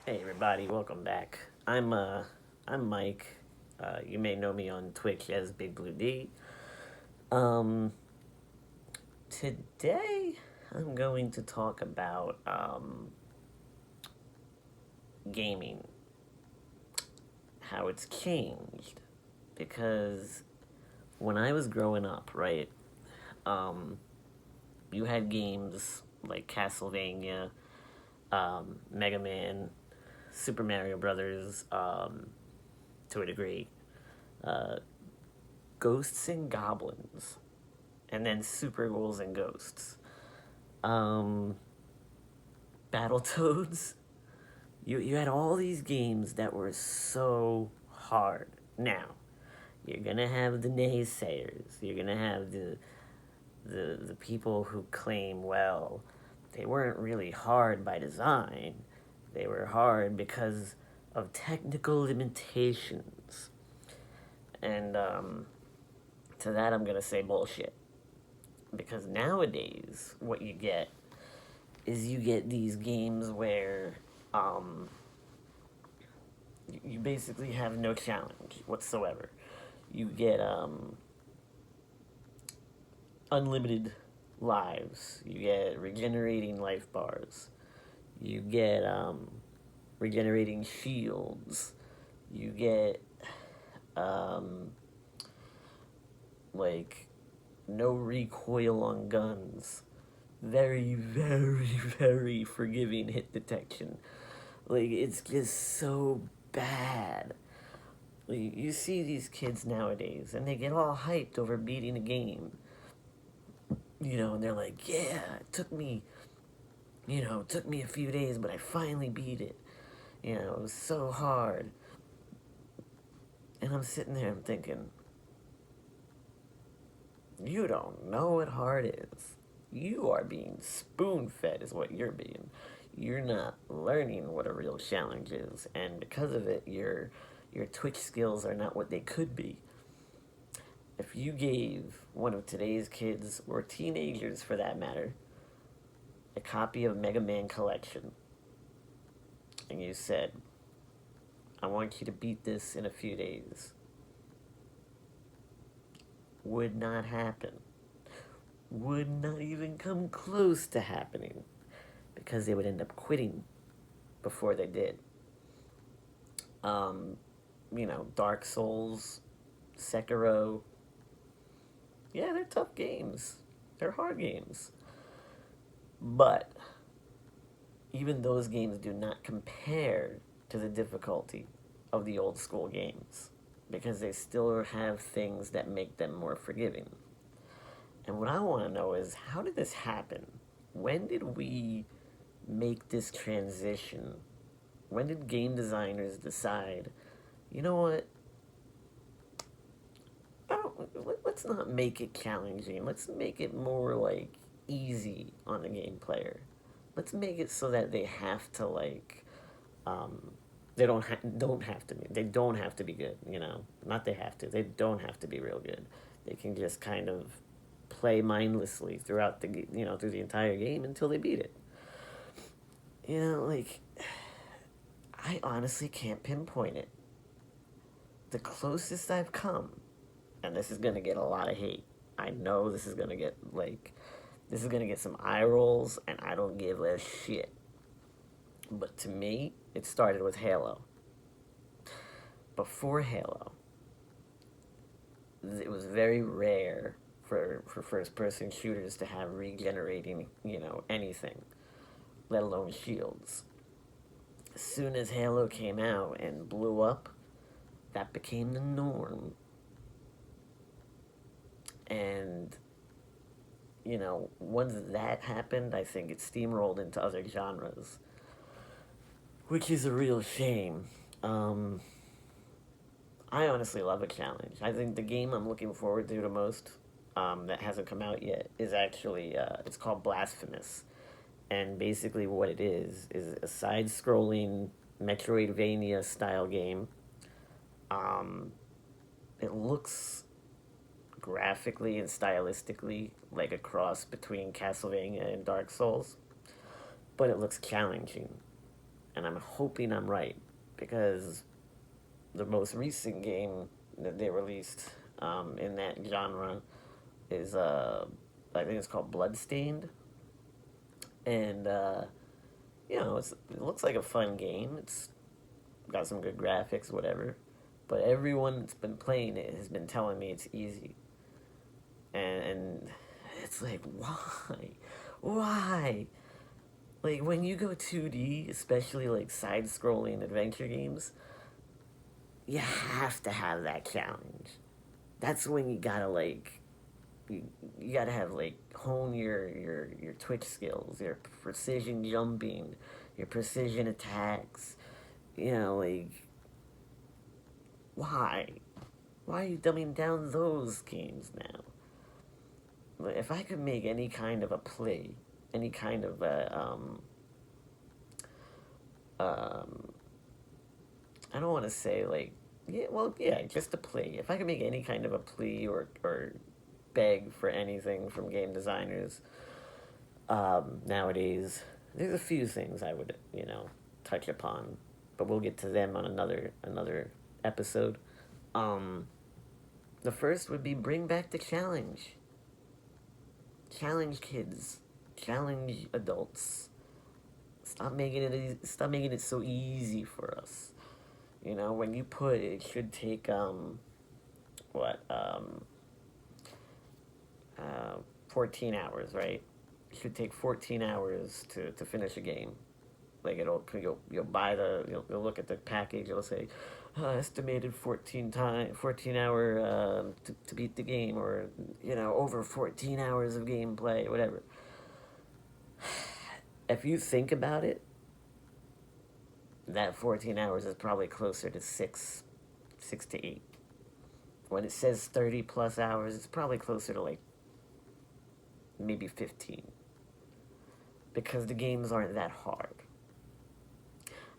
Hey everybody, welcome back. I'm Mike. You may know me on Twitch as Big Blue D. Um, Today I'm going to talk about gaming, how it's changed. Because when I was growing up, right, um, you had games like Castlevania, Mega Man, Super Mario Brothers, to a degree, uh, Ghosts and Goblins, and then Super Ghouls and Ghosts. Um, Battletoads. You had all these games that were so hard. Now, you're gonna have the naysayers. You're gonna have the people who claim, well, they weren't really hard by design. They were hard because of technical limitations. And to that, I'm gonna say bullshit. Because nowadays, what you get is you get these games where um, you basically have no challenge whatsoever. You get unlimited lives. You get regenerating life bars. You get regenerating shields. You get um, like no recoil on guns. Very, very, very forgiving hit detection. Like, it's just so bad. Like, you see these kids nowadays, and they get all hyped over beating a game. And they're like, yeah, it took me a few days, but I finally beat it. It was so hard. And I'm sitting there, I'm thinking, you don't know what hard is. You are being spoon fed, is what you're being. You're not learning what a real challenge is, and because of it, your Twitch skills are not what they could be. If you gave one of today's kids, or teenagers for that matter, a copy of Mega Man Collection, and you said, I want you to beat this in a few days, would not happen. Would not even come close to happening, because they would end up quitting before they did. Um, Dark Souls, Sekiro, yeah, they're tough games. They're hard games. But even those games do not compare to the difficulty of the old school games, because they still have things that make them more forgiving. And what I want to know is, how did this happen? When did we make this transition? When did game designers decide, you know what? Let's not make it challenging. Let's make it more like easy on the game player. Let's make it so that they have to um, they don't have to be good. Not they have to. They don't have to be real good. They can just kind of play mindlessly throughout through the entire game until they beat it. Like, I honestly can't pinpoint it. The closest I've come, and this is gonna get a lot of hate. I know this is gonna get some eye rolls, and I don't give a shit. But to me, it started with Halo. Before Halo, it was very rare for first person shooters to have regenerating, anything, let alone shields. As soon as Halo came out and blew up, that became the norm. And once that happened, I think it steamrolled into other genres, which is a real shame. Um, I honestly love a challenge. I think the game I'm looking forward to the most, that hasn't come out yet, is actually it's called Blasphemous, and basically what it is a side-scrolling Metroidvania style game. Um, it looks graphically and stylistically like a cross between Castlevania and Dark Souls, but it looks challenging. and I'm hoping I'm right, because the most recent game that they released in that genre is I think it's called Bloodstained, and it looks like a fun game. It's got some good graphics, whatever. But everyone that's been playing it has been telling me it's easy, and it's like, why? Like, when you go 2D, especially like side-scrolling adventure games, you have to have that challenge. That's when you gotta like you, you gotta have like hone your twitch skills, your precision jumping, your precision attacks. Like, why? Why are you dumbing down those games now? If I could make any kind of a play, any kind of a um I don't want to say like, yeah, well, yeah, just a plea. If I could make any kind of a plea or beg for anything from game designers nowadays, there's a few things I would touch upon, but we'll get to them on another episode. Um, the first would be bring back the challenge. Challenge kids. Challenge adults. Stop making it so easy for us. When you put it should take what 14 hours, right? It should take 14 hours to finish a game. Like, you'll buy you'll look at the package. It'll say estimated 14 hour to beat the game, or over 14 hours of gameplay, whatever. If you think about it, that 14 hours is probably closer to 6 to 8. When it says 30 plus hours, it's probably closer to like maybe 15, because the games aren't that hard.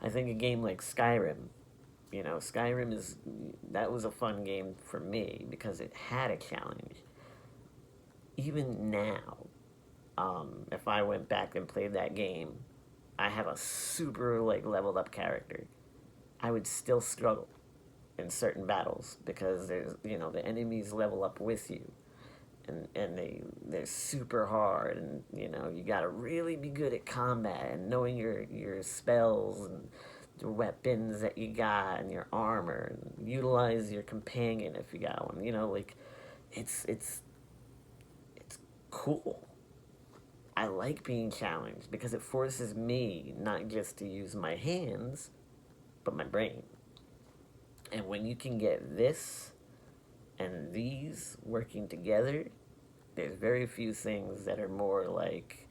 I think a game like Skyrim, that was a fun game for me because it had a challenge. Even now, if I went back and played that game, I have a super like leveled up character. I would still struggle in certain battles because the enemies level up with you, and they're super hard, and you gotta really be good at combat and knowing your spells and the weapons that you got and your armor, and utilize your companion if you got one. Like, it's cool. I like being challenged because it forces me not just to use my hands, but my brain. And when you can get this and these working together, there's very few things that are more like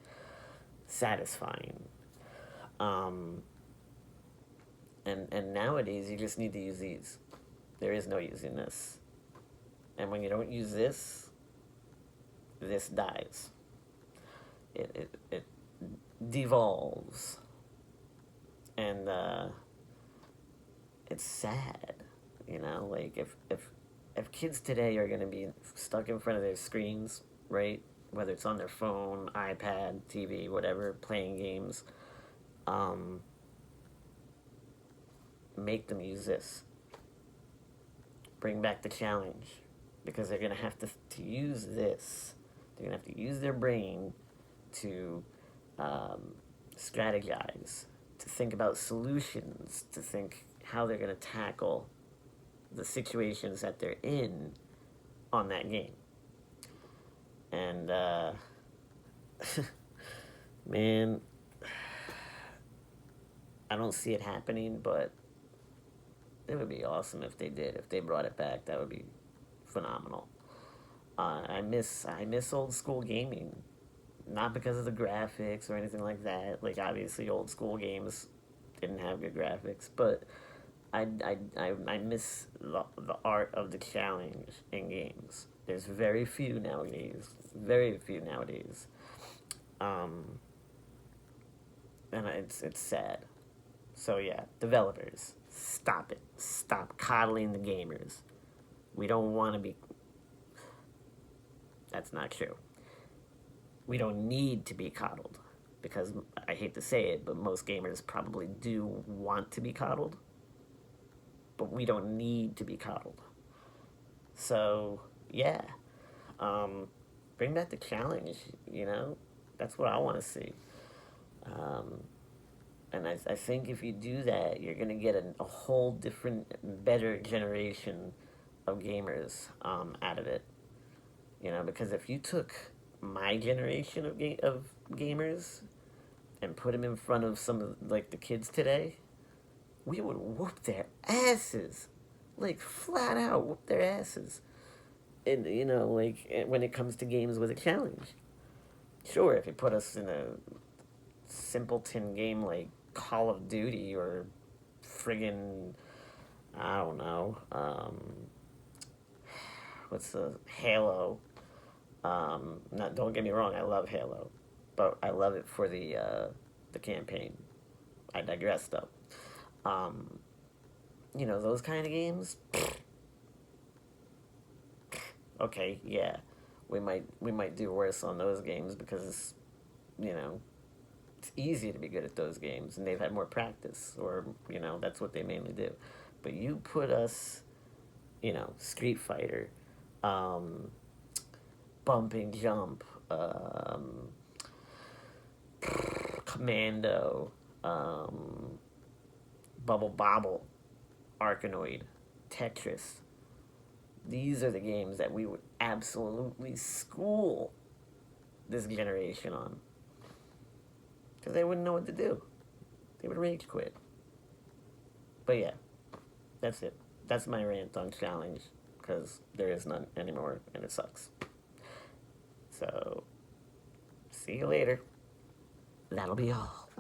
satisfying. Um, and nowadays you just need to use these. There is no using this. And when you don't use this dies. It devolves. And it's sad. Like, if kids today are going to be stuck in front of their screens, right? Whether it's on their phone, iPad, TV, whatever, playing games, make them use this. Bring back the challenge, because they're going to have to use this. They're going to have to use their brain to strategize, to think about solutions, to think how they're going to tackle the situations that they're in on that game. And man, I don't see it happening, but it would be awesome if they did. If they brought it back, that would be phenomenal. I miss old school gaming, not because of the graphics or anything like that. Like, obviously, old school games didn't have good graphics, but I miss the art of the challenge in games. There's very few nowadays. Very few nowadays. And it's sad. So yeah, developers, stop it. Stop coddling the gamers. We don't want to be... That's not true. We don't need to be coddled, because I hate to say it, but most gamers probably do want to be coddled, but we don't need to be coddled. So, yeah. Um, Bring back the challenge, you know? That's what I want to see. Um, and I think if you do that, you're going to get a whole different, better generation of gamers out of it. You know, because if you took my generation of gamers and put them in front of some of like the kids today, we would whoop their asses, like flat out whoop their asses. And you know, like when it comes to games with a challenge, sure, if you put us in a simpleton game like Call of Duty or friggin' I don't know, what's the Halo? Not don't get me wrong, I love Halo, but I love it for the campaign. I digress though. Um, you know those kind of games. Okay, yeah, we might do worse on those games because you know it's easy to be good at those games and they've had more practice or you know that's what they mainly do. But you put us, you know, Street Fighter, um, bumping jump, Commando, Bubble Bobble, Arkanoid, Tetris. These are the games that we would absolutely school this generation on. Because they wouldn't know what to do. They would rage quit. But yeah, that's it. That's my rant on challenge. Because there is none anymore and it sucks. So, see you later. That'll be all.